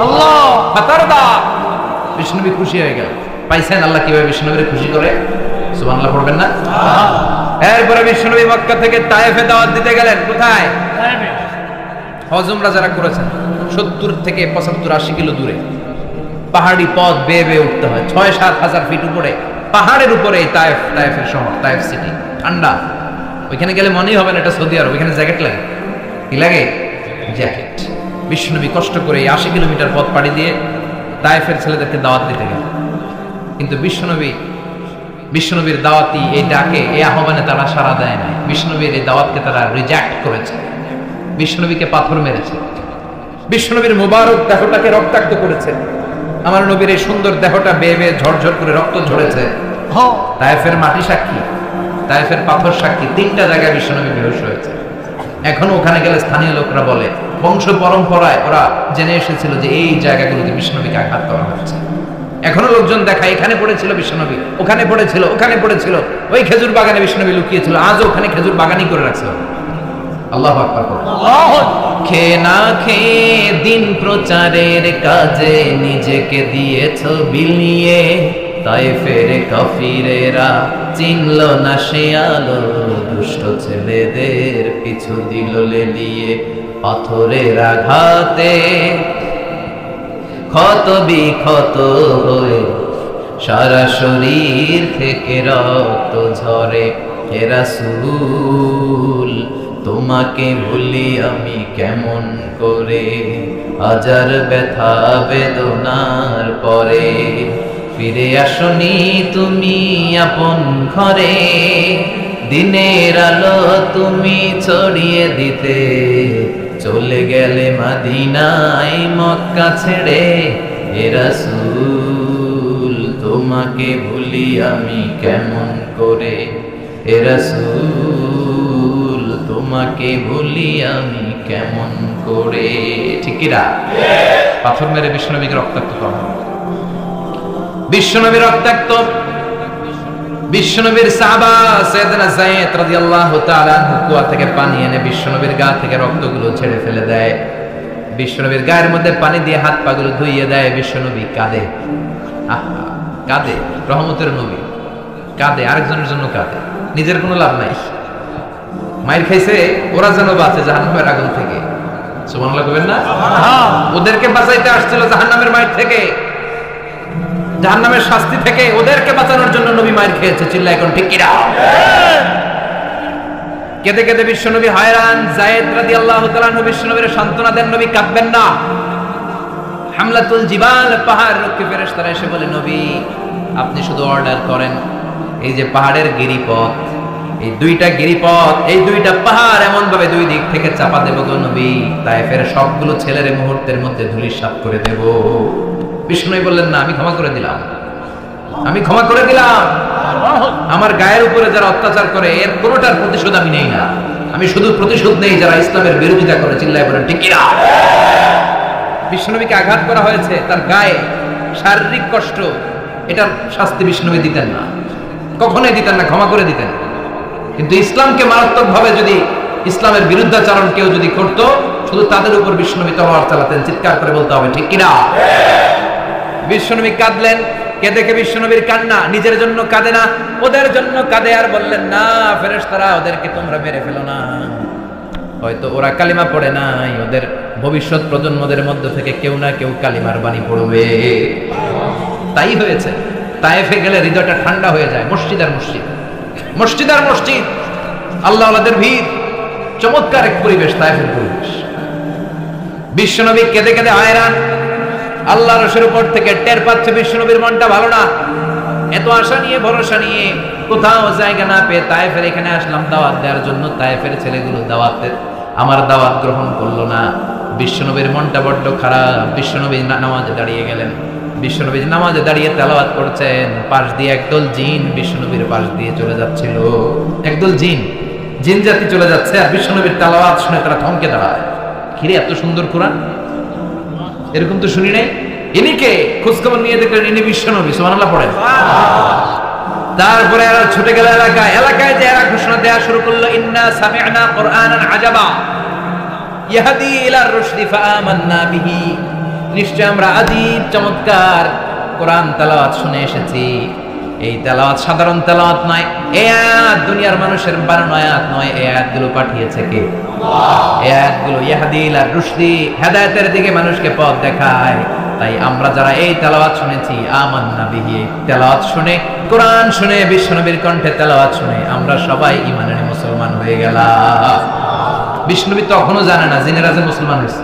আল্লাহ। ফাতারদা, বিশ্বনবী খুশি হয়ে গেল। পাইছেন আল্লাহ কিভাবে বিশ্বনবীরে খুশি করে? সুবহানাল্লাহ পড়বেন না? এরপরে বিশ্বনবী মক্কা থেকে তায়েফে দাওয়াত দিতে গেলেন। কোথায়? তায়েফে। হজ উমরা যারা করেছেন 70 থেকে 75 80 কিলো দূরে পাহাড়ি পথ বেয়ে বেয়ে উঠতে হয়, 6-7 হাজার ফিট উপরে পাহাড়ের উপরে তায়েফের শহর, তায়েফ সিটি। ঠান্ডা, ওইখানে গেলে মনেই হবে না এটা সৌদি আরব। ওইখানে জ্যাকেট লাগে। কি লাগে? জ্যাকেট। বিশ্বনবী কষ্ট করে 80 কিলোমিটার পথ পাড়ি দিয়ে তায়েফের ছেলেদেরকে দাওয়াত দিতে গেল। কিন্তু বিশ্বনবীর দাওয়াতি এই ডাকে, এই আহ্বানে তারা সাড়া দেয় নাই। বিশ্বনবীর এই দাওয়াতকে তারা রিজেক্ট করেছে, বিশ্বনবীকে পাথর মেরেছে, বিশ্বনবীর মুবারক দেহটাকে রক্তাক্ত করেছে। আমার নবীর এই সুন্দর দেহটা বেয়ে বেয়ে ঝরঝর করে রক্ত ঝরেছে। তায়েফের মাটি সাক্ষী, তায়েফের পাথর সাক্ষী। 3টা জায়গায় বিশ্বনবী বেহুশ হয়েছে। এখনো ওখানে গেলে স্থানীয় লোকরা বলে, বংশ পরম্পরায় ওরা জেনে এসেছিল যে এই জায়গাগুলোতে বিশ্বনবীকে আঘাত করা হচ্ছে। এখনো লোকজন দেখায় এখানে পড়েছিল বিশ্বনবী, ওখানে পড়েছিল, ওখানে পড়েছিল, ওই খেজুর বাগানে বিশ্বনবী লুকিয়েছিল, আজও ওখানে খেজুর বাগানই করে রাখছে। আল্লাহু আকবার। খেয়ে না খেয়ে দিন প্রচারের কাজে নিজেকে দিয়েছ বিলিয়ে, তায়েফের কাফিরেরা চিনল না সে আলো, দুষ্ট ছেলেদের পিছু দিল লেলিয়ে, পাথরের আঘাতে ক্ষত বিক্ষত হয়ে সারা শরীর থেকে রক্ত ঝরে। হে রাসূল তোমাকে ভুলি আমি কেমন করে, হাজার ব্যথা বেদনার পরে ফিরে আসনি তুমি আপন ঘরে, দিনের আলো তুমি ছড়িয়ে দিতে চলে গেলে মদিনায় মক্কা ছেড়ে। হে রাসূল তোমাকে ভুলি আমি কেমন করে, হে রাসূল তোমাকে ভুলি আমি কেমন করে। ঠিক কি না? পাথর মেরে বিশ্বনবীকে রক্তাক্ত করা, বিশ্বনবী রক্তাক্ত। বিশ্বনবীর সাহাবা সাইয়েদনা যায়েদ রাদিয়াল্লাহু তাআলা আনহু কুয়া থেকে পানি এনে বিশ্বনবীর গা থেকে রক্তগুলো ছেড়ে ফেলে দেয়। বিশ্বনবীর গায়ের মধ্যে পানি দিয়ে হাত পাগুলো ধুইয়ে দেয়। বিশ্বনবী কাঁদে, আহা কাঁদে। রহমতের নবী কাঁদে, আরেকজনের জন্য কাঁদে, নিজের কোনো লাভ নাই। মায়ের খাইছে, ওরা যেন বাঁচে জাহান্নামের আগুন থেকে। সুবহানাল্লাহ কইবেন না? ওদেরকে বাঁচাইতে আসছিল জাহান্নামের মায়ের থেকে, জাহান্নামের শাস্তি থেকে। ওদেরকে বাঁচানোর জন্য নবী মায়ের খেয়েছে। চিল্লা এখন ঠিক কিনা? কেঁদে কেঁদে বিশ্বনবী হয়রান। যায়েদ রাদিয়াল্লাহু তাআলা আনহু বিশ্বনবীর সান্ত্বনা দেন, নবী কাঁদবেন না। হামলাতুল জিবাল, পাহাড় রক্ষী ফেরেশতারা এসে বলে, নবী আপনি শুধু অর্ডার করেন, এই যে পাহাড়ের গিরিপথ, এই 2টা গিরিপথ, এই 2টা পাহাড় এমন ভাবে 2 দিক থেকে চাপা দেব গো নবী, তায়েফের সবগুলো ছেলের মুহূর্তের মধ্যে ধূলিসাৎ করে দেব। বিষ্ণু বললেন, না আমি ক্ষমা করে দিলাম, আমি ক্ষমা করে দিলাম। আমার গায়ের উপরে যারা অত্যাচার করে এর কোনোটার প্রতিশোধ আমি নেই না, আমি শুধু প্রতিশোধ নেই যারা ইসলামের বিরোধিতা করে। চিল্লায় বলেন ঠিক কিনা? বিষ্ণুনবীকে আঘাত করা হয়েছে, তার গায়ে শারীরিক কষ্ট, এটার শাস্তি বিষ্ণুনবী দিতেন না, কখনোই দিতেন না, ক্ষমা করে দিতেন। কিন্তু ইসলামকে মারাত্মক ভাবে যদি ইসলামের বিরুদ্ধাচরণ কেউ যদি করত, শুধু তাদের উপর বিষ্ণুনবী তলোয়ার চালাতেন। চিৎকার করে বলতে হবে ঠিক কিনা? বিশ্বনবী কাঁদলেন। কে দেখে বিশ্বনবীর কান্না, নিজের জন্য কাঁদে না, ওদের জন্য কাঁদে। আর বললেন, না ফেরেশতারা ওদেরকে তোমরা মেরে ফেলো না, হয়তো ওরা কালিমা পড়ে নাই, ওদের ভবিষ্যৎ প্রজন্মদের মধ্যে থেকে কেউ না কেউ কালিমার বাণী পড়বে। তাই হয়েছে। তায়েফে গেলে হৃদয়টা ঠান্ডা হয়ে যায়। মসজিদ আর মসজিদ, মসজিদ আর মসজিদ, আল্লাহ আল্লাহদের ভিড়, চমৎকার এক পরিবেশ তায়েফের পরিবেশ। বিশ্বনবী কেঁদে কেঁদে হয়রান। আল্লাহ রসের উপর থেকে টের পাচ্ছে বিশ্বনবীর মনটা ভালো না। এত আশা নিয়ে ভরসা নিয়ে কোথাও জায়গা না পেয়ে তায়েফের এখানে আসলাম দাওয়াত দেওয়ার জন্য। তায়েফের ছেলেগুলো আমার দাওয়াত গ্রহণ করলো না। বিশ্বনবীর মনটা বড্ড খারাপ। বিশ্বনবী নামাজে দাঁড়িয়ে গেলেন। বিশ্বনবী নামাজে দাঁড়িয়ে তেলাওয়াত করছেন, পাশ দিয়ে একদল জিন বিশ্বনবীর পাশ দিয়ে চলে যাচ্ছিল। একদল জিন জাতি চলে যাচ্ছে, আর বিশ্বনবীর তেলাওয়াত শুনে তারা থমকে দাঁড়ায়। কিরে, এত সুন্দর কোরআন, এরকম তো শুনি নাই। ইনি কে? খোঁজখবর নিয়ে দেখলেন ইনি বিশ্বনবী। সুবহানাল্লাহ পড়েন। তারপরে এরা ছুটে গেল এলাকায় যে এরা ঘোষণা দেওয়া শুরু করলো, ইন্না সামি'না কুরআনান আজাবা ইয়াহদি ইলার রুশদি ফাআমান্না বিহি। নিশ্চয় আমরা আজীব চমৎকার কোরআন তেলাওয়াত শুনে এসেছি। এই তেলাওয়াত সাধারণ তেলাওয়াত নয়, এই আয়াত দুনিয়ার মানুষের বানানো আয়াত নয়। এই আয়াতগুলো পাঠিয়েছে কে? আল্লাহ। এই আয়াতগুলো ইয়াহদি ইলার রুশদি, হেদায়েতের দিকে মানুষকে পথ দেখায়। তাই আমরা যারা এই তেলাওয়াত শুনেছি, আমান্না বিহি, তেলাওয়াত শুনে, কোরআন শুনে, বিশ্বনবীর কণ্ঠে তেলাওয়াত শুনে আমরা সবাই ঈমানের মুসলমান হয়ে গেলাম। বিশ্বনবী তখনও জানে না জিনেরা যে মুসলমান হয়েছে।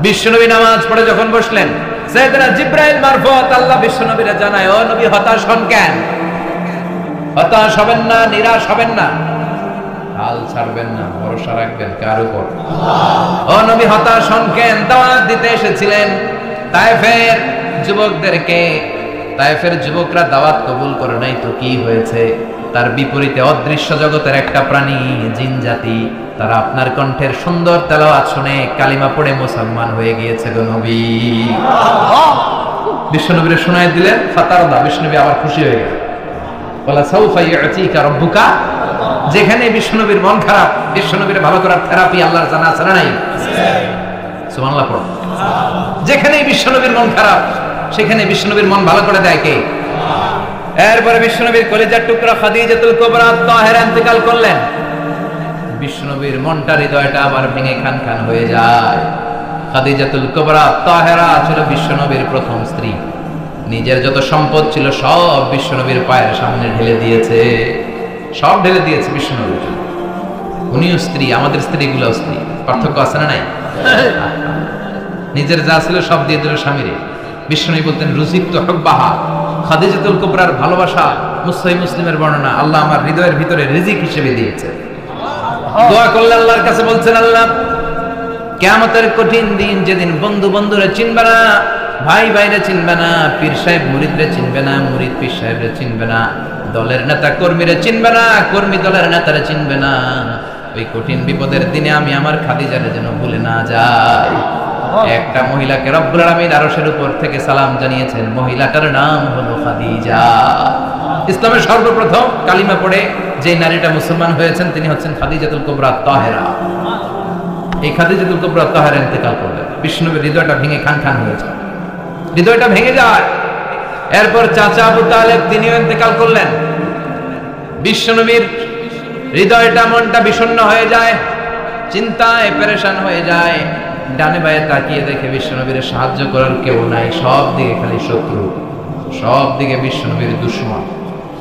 বিশ্বনবী নামাজ পড়ে যখন বসলেন, সাইয়েদনা জিবরাইল মারফত আল্লাহ বিশ্বনবীরে জানায়, ও নবী হতাশ হন কেন? হতাশ হবেন না, নিরাশ হবেন না, হাল ছাড়বেন না, ভরসা রাখবেন কার উপর? ও নবী হতাশ হন কেন? দাওয়াত দিতে এসেছিলেন তায়েফের যুবকদেরকে। তায়েফের যুবকরা দাওয়াত কবুল করে নাই তো কি হয়েছে? তার বিপরীতে অদৃশ্য জগতের একটা প্রাণী, জিন জাতি, তারা আপনার কণ্ঠের সুন্দর তেলাওয়াত শুনে কালিমা পড়ে মুসলমান হয়ে গিয়েছে গো নবী। বিশ্বনবীরে শোনায় দিলেন, ফাতারদা, বিশ্বনবী আবার খুশি হয়ে গেলেন। বলা সাউফা ইউতিকা রাব্বুকা। যেখানে বিশ্বনবীর মন খারাপ, বিশ্বনবীরে ভালো করার থেরাপি আল্লাহর জানা আছে না নাই? সুবহানাল্লাহ পড়ো। যেখানে বিশ্বনবীর মন খারাপ, সেখানে বিশ্বনবীর মন ভালো করে দেয় কে? এরপরে বিশ্বনবীর কলিজার টুকরা খাদিজাতুল কুবরা তাহেরা ইন্তেকাল করলেন। বিশ্বনবীর মনটা, হৃদয়টা আবার ভেঙে খান খান হয়ে যায়। খাদিজাতুল কুবরা তাহেরা ছিল বিশ্বনবীর প্রথম স্ত্রী। নিজের যত সম্পদ ছিল সব বিশ্বনবীর পায়ের সামনে ঢেলে দিয়েছে, সব ঢেলে দিয়েছে বিশ্বনবীর। উনিও স্ত্রী, আমাদের স্ত্রীগুলো স্ত্রী, পার্থক্য আছে না নাই? নিজের যা ছিল সব দিয়ে দিল স্বামীরে। বিশ্বনবী বলতেন, রুজিকতু হুব্বাহা। খাদিজাতুল কুবরার ভালোবাসা মুসলিম মুসলিমের বর্ণনা, আল্লাহ আমার হৃদয়ের ভিতরে রিজিক হিসেবে দিয়েছে। দোয়া করলে আল্লাহর কাছে বলছেন, আল্লাহ কিয়ামতের কঠিন দিন, যেদিন বন্ধু বন্ধুরে চিনবে না, ভাই ভাইরে চিনবে না, পীর সাহেব মুরিদরে চিনবে না, মুরিদ পীর সাহেবরে চিনবে না, দলের নেতা কর্মীরে চিনবে না, কর্মী দলের নেতারে চিনবে না, ওই কঠিন বিপদের দিনে আমি আমার খাদিজারে যেন ভুলে না যাই। একটা মহিলাকে রব্বুল আলামিন আরশের উপর থেকে সালাম জানিয়েছেন, মহিলাটার নাম হলো খাদিজা। ইসলামের সর্বপ্রথম কালিমা পড়ে যে নারীটা মুসলমান হয়েছেন তিনি হচ্ছেন খাদিজাতুল কুবরা তাহেরা। এই খাদিজাতুল কুবরা তাহেরা ইন্তেকাল করলেন। বিষ্ণুবীর হৃদয়টা ভেঙে খান খান হয়ে যায়, হৃদয়টা ভেঙে যায়। এরপর চাচা আবু তালেব তিনিও ইন্তেকাল করলেন। বিশ্বনবীর হৃদয়টা, মনটা বিষণ্ণ হয়ে যায়, চিন্তায় পেরেশান হয়ে যায়। ডানে বায়ে তাকিয়ে দেখে বিশ্বনবীর সাহায্য করার কেউ নাই, সব দিকে খালি শত্রু, সব দিকে বিশ্বনবীর দুশমন।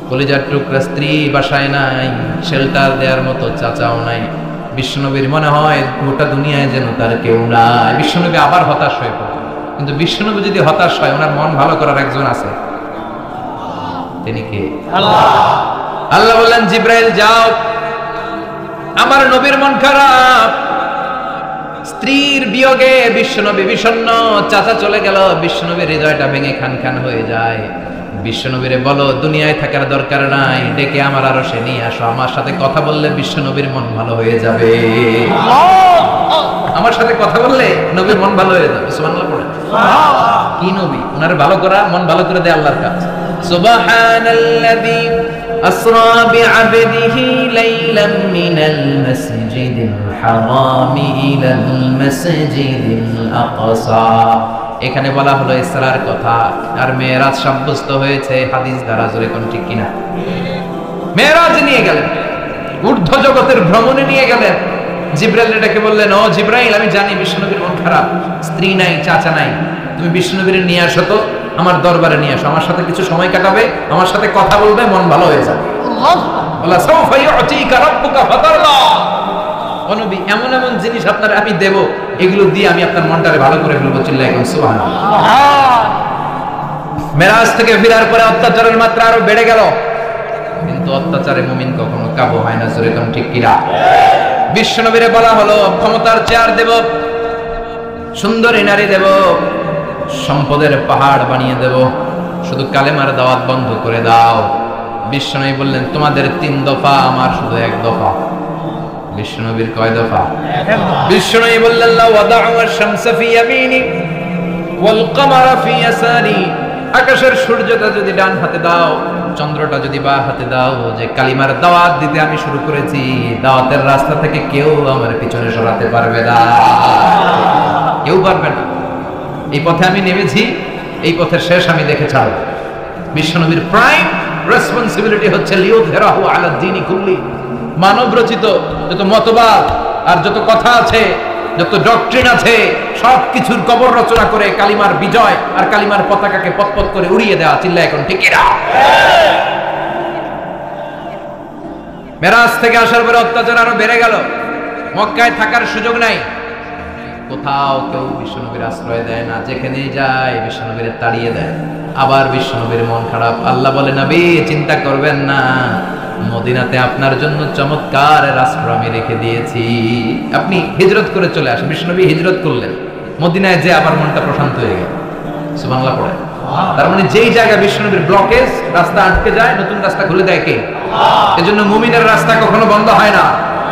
কলিজার টুকরা স্ত্রী বাসায় নাই, শেল্টার দেওয়ার মতো চাচাও নাই। বিশ্বনবীর মনে হয় গোটা দুনিয়ায় যেন তার কেউ নাই। বিশ্বনবী আবার হতাশ হয়ে পড়ে। কিন্তু বিশ্বনবী যদি হতাশ হয়, ওনার মন ভালো করার একজন আছে। তিনি কে? আল্লাহ। আল্লাহ বললেন, জিব্রাইল যাও, আমার নবীর মন খারাপ, স্ত্রীর বিয়োগে বিশ্বনবী বিষণ্ণ, চাচা চলে গেল, বিশ্বনবীর হৃদয়টা ভেঙে খান খান হয়ে যায়। বিশ্বনবীরে বলো দুনিয়ায় থাকার দরকার নাই, ডেকে আমার আরশে নিয়ে আসো, আমার সাথে কথা বললে বিশ্বনবীর মন ভালো হয়ে যাবে। আমার সাথে কথা বললে নবীর মন ভালো হয়ে যাবে। সুবহানাল্লাহ পড়ে। কি নবী? ওনার ভালো করা, মন ভালো করে দেয় আল্লাহর কাছে। সুবহানাল্লাযী আসরা বিআবদিহি লাইলাম মিনাল মাসজিদিল হারামি ইলাল মাসজিদিল আকসা। এখানে বলা হলো ইসরার কথা, আর মেরাজ সাব্যস্ত হয়েছে হাদিস দ্বারা। জোরে কোন ঠিক কিনা? মেরাজ নিয়ে গেলেন, ঊর্ধ্ব জগতের ভ্রমণে নিয়ে গেলেন। জিব্রাইল এটাকে বললেন, ও জিব্রাইল, আমি জানি বিশ্বনবীর মন খারাপ, স্ত্রী নাই, চাচা নাই, তুমি বিশ্বনবীর নিয়ে আসো তো, আমার দরবারে নিয়ে আসো, আমার সাথে কিছু সময় কাটাবে, আমার সাথে কথা বলবে, মন ভালো হয়ে যাবে। আল্লাহ সাউফা ইউতিকা রাব্বুকা ফাতারদা। ও নবী, এমন এমন জিনিস আপনার আমি দেব, এগুলো দিয়ে আমি আপনার মনটারে ভালো করে ফেলবো। চিল্লায় এখন সুবহানাল্লাহ। মেরাজ থেকে ফেরার পরে অত্যাচারের মাত্রা আরো বেড়ে গেল, কিন্তু অত্যাচারে মুমিন কখনো কাবু হয় না। জোরে কোন ঠিক কিনা? বিশ্বনবীরে বলা হলো ক্ষমতার চেয়ার দেব, সুন্দরী নারী দেব, সম্পদের পাহাড় বানিয়ে দেব, শুধু কালেমার দাওয়াত বন্ধ করে দাও। বিশ্বনবী বললেন তোমাদের 3 দফা, আমার শুধু 1 দফা। বিশ্বনবীর কয় দফা? বিশ্বনবী বললেন লা ওয়াদা'u আশ-শামসা ফি ইয়ামিনি ওয়াল কামারা ফি ইয়াসারি, আকাশের সূর্যটা যদি ডান হাতে দাও, চন্দ্রটা যদি বাঁ হাতে দাও, যে কালিমার দাওয়াত দিতে আমি শুরু করেছি, দাওয়াতের রাস্তা থেকে কেউ আমার পিছনে সরাতে পারবে না, কেউ পারবে না। এই পথে আমি নেমেছি, এই পথের শেষ আমি দেখে ছাড়ব। বিশ্বনবীর প্রাইম রেসপন্সিবিলিটি হচ্ছে লিউযহিরাহু আলা দ্বীনি কুল্লি, মানব রচিত যত মতবাদ আর যত কথা আছে, যত ডক্ট্রিন আছে, সবকিছুর কবর রচনা করে কালিমার বিজয় আর কালিমার পতাকাকে পতপত করে উড়িয়ে দেওয়া। চিল্লা এখন ঠিক কিনা? মেরাজ থেকে আসার পরে অত্যাচার আরো বেড়ে গেল, মক্কায় থাকার সুযোগ নাই, কোথাও কেউ বিশ্বনবীর আশ্রয় দেয় না, যেখানেই যায় বিশ্বনবীর তাড়িয়ে দেয়। আবার বিশ্বনবীর মন খারাপ, আল্লাহ বলে নবী চিন্তা করবেন না, মদিনাতে আপনার জন্য চমৎকার রাষ্ট্র আমি রেখে দিয়েছি, আপনি হিজরত করে চলে আসেন। বিশ্বনবী হিজরত করলেন, মদিনায় যে আবার মনটা প্রশান্ত হয়ে গেল। সুবহানাল্লাহ পড়ে। তার মানে যেই জায়গায় বিশ্বনবীর ব্লকেজ, রাস্তা আটকে যায়, নতুন রাস্তা খুলে দেয় কে? এজন্য মুমিনের রাস্তা কখনো বন্ধ হয় না।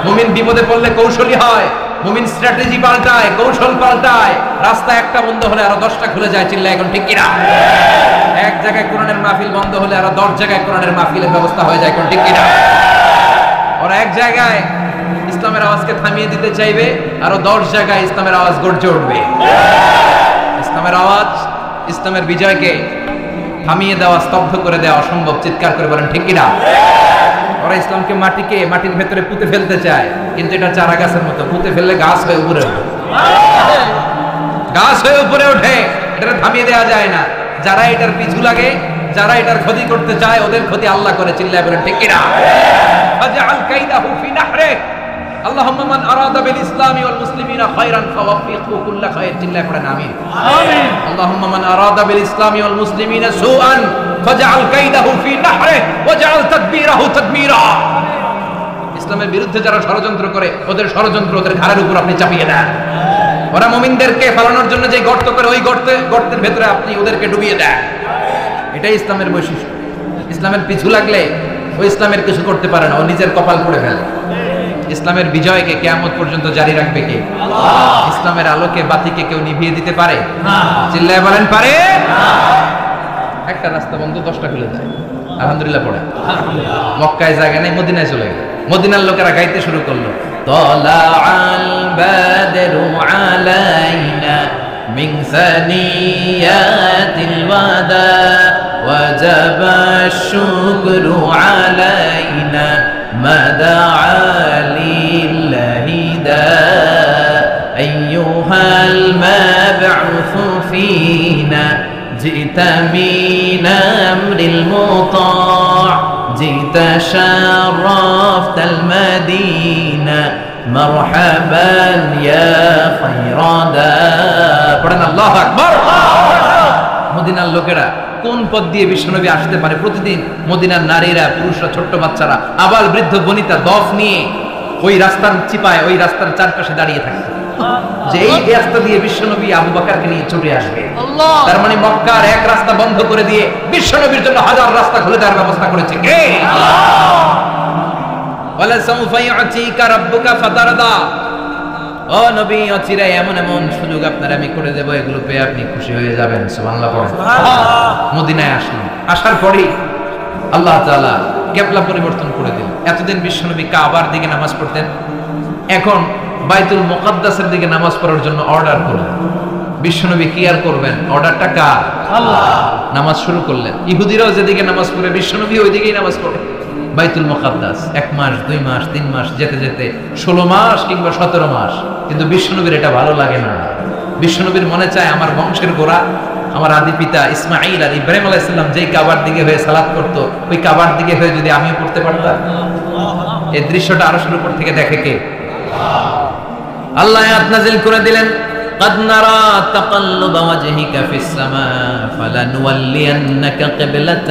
মুমিন বিপদে পড়লে কৌশলী হয়, মুমিন স্ট্র্যাটেজি পাল্টায়, কৌশল পাল্টায়। রাস্তা একটা বন্ধ হলে আরো 10টা খুলে যায়। চিল্লা এখন ঠিক কিনা? এক জায়গায় কোরআনের মাহফিল বন্ধ হলে আরো 10 জায়গায় কোরআনের মাহফিলের ব্যবস্থা হয়ে যায়। এখন ঠিক কিনা? ওরা এক জায়গায় ইসলামের আওয়াজকে থামিয়ে দিতে চাইবে, আরো 10 জায়গায় ইসলামের আওয়াজ গর্জে উঠবে। ইসলামের আওয়াজ, ইসলামের বিজয়কে থামিয়ে দেওয়া, স্তব্ধ করে দেওয়া অসম্ভব। চিৎকার করে বলেন ঠিক কিনা? ওরা ইসলামকে মাটির ভেতরে পুঁতে ফেলতে চায়, কিন্তু এটা চারা গাছের মতো, পুঁতে ফেললে গাছ হয়ে উপরে ওঠে, গাছ হয়ে উপরে ওঠে, এটা থামিয়ে দেওয়া যায় না। যারা এটার পিছু লাগে, যারা এটার ক্ষতি করতে চায়, ওদের ক্ষতি আল্লাহ করে। চিল্লায় বলেন ঠিক কিনা? ফাজআল কাইদাহু ফি নাহরে, আল্লাহুম্মা মান আরাদা বিল ইসলামি ওয়াল মুসলিমিনা খায়রান ফাওয়াফিকহু কুল্লা খায়র। চিল্লায় পড়েন আমিন। আমিন। আল্লাহুম্মা মান আরাদা বিল ইসলামি ওয়াল মুসলিমিনা সুআন ফাজআল কাইদাহু ফি নাহরে ওয়াজআল তাদবীরাহু তাদমীরা। ইসলামের বিরুদ্ধে যারা ষড়যন্ত্র করে, ওদের ষড়যন্ত্র ওদের ঘাড়ের উপর আপনি চাপিয়ে দেন। ওরা মুমিনদেরকে ফালানোর জন্য যে গর্ত করে, ওই গর্তের ভেতরে আপনি ওদেরকে ডুবিয়ে দেন। এটাই ইসলামের বৈশিষ্ট্য। ইসলামের পিছু লাগলে ওই ইসলামের কিছু করতে পারে না, ও নিজের কপাল পুড়ে ফেলে। ইসলামের বিজয়কে কিয়ামত পর্যন্ত জারি রাখবে কে? আল্লাহ। ইসলামের আলোকে বাতিকে কেউ নিভিয়ে দিতে পারে না। চিল্লায় বলেন পারে না। একটা রাস্তা বন্ধ, 10টা খুলে যায়। আলহামদুলিল্লাহ পড়ে। মক্কায় জায়গা নেই, মদিনায় চলে গেল। মদিনার লোকেরা গাইতে শুরু করলো, তালাআল বাদরু আলাইনা মিন সানিয়াতিল ওয়াদা ওয়াজাবা আশ-শুকরু আলাইনা মাদাআ লিল্লাহি দা আইয়ুহাল মাবউসু ফিনা জিতা মিন আমরিল মুতা' জিতা শারাফতাল মাদিনা মারহাবান ইয়া খায়রাদা। পড়েন আল্লাহু আকবার। মদিনার লোকেরা কোন পথ দিয়ে বিশ্বনবী আসতে পারে? প্রতিদিন মদিনার নারীরা, পুরুষরা, ছোট্ট বাচ্চারা, আবাল বৃদ্ধ বনিতা দফ নিয়ে ওই রাস্তার চিপায়, ওই রাস্তার চারপাশে দাঁড়িয়ে থাকে, যে এই রাস্তা দিয়ে বিশ্বনবী আবু বকরকে নিয়ে ছুটে আসবে। তার মানে মক্কার এক রাস্তা বন্ধ করে দিয়ে বিশ্বনবীর জন্য হাজার রাস্তা খুলে দেওয়ার ব্যবস্থা করেছে কে? ওয়ালা সাউফা ইউতিকা রাব্বুকা ফাতারদা। ও নবী, অচিরাই এমন এমন সুযোগ আপনার আমি করে দেব, এগুলো পেয়ে আপনি খুশি হয়ে যাবেন। সুবহানাল্লাহ পড়েন। মদিনায় আসলেন, আসার পরেই আল্লাহ তাআলা কিবলা পরিবর্তন করে দিলেন। এতদিন বিশ্বনবী কাবার দিকে নামাজ পড়তেন, এখন বাইতুল মুকাদ্দাসের দিকে নামাজ পড়ার জন্য অর্ডার করলেন। বিশ্বনবী কি আর করবেন? অর্ডারটা কার? আল্লাহ। নামাজ শুরু করলেন। ইহুদিরাও যেদিকে নামাজ পড়ে, বিশ্বনবী ওই দিকেই নামাজ পড়ে। বাইতুল মুকাদ্দাস 1 মাস, 2 মাস, 3 মাস যেতে যেতে 16 মাস কিংবা 17 মাস, কিন্তু বিশ্বনবীর এটা ভালো লাগে না। বিশ্বনবীর মনে চায় আমার বংশের গোড়া, আমার আদি পিতা ইসমাঈল আর ইব্রাহিম আলাইহিস সালাম যেই কাবার দিকে হয়ে সালাত করত, ওই কাবার দিকে হয়ে যদি আমিও পড়তে পারতাম। এই দৃশ্যটা আরশের উপর থেকে দেখে কে? আল্লাহ আয়াত নাযিল করে দিলেন, قد نرى تقلب وجهك في السماء فلنولينك قبلة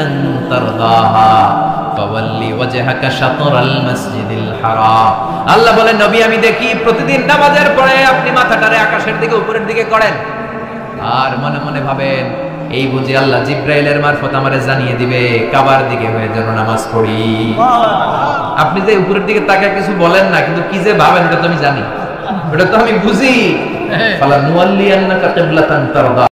ترضاها فولي وجهك شطر المسجد الحرام আল্লাহ বলেন নবী আমি দেখি প্রতিদিন নামাজের পরে আপনি মাথাটারে আকাশের দিকে উপরের দিকে করেন আর মনে মনে ভাবেন এই বুঝি আল্লাহ জিব্রাইলের মারফত আমারে জানিয়ে দিবে কাবার দিকে হয়ে যেন নামাজ পড়ি। আপনি যে উপরের দিকে তাকায় কিছু বলেন না, কিন্তু কি যে ভাবেন এটা তো আমি জানি, ওটা তো আমি বুঝি। ফালা নুওয়াল্লিয়ান্নাকা কিবলাতান তারদা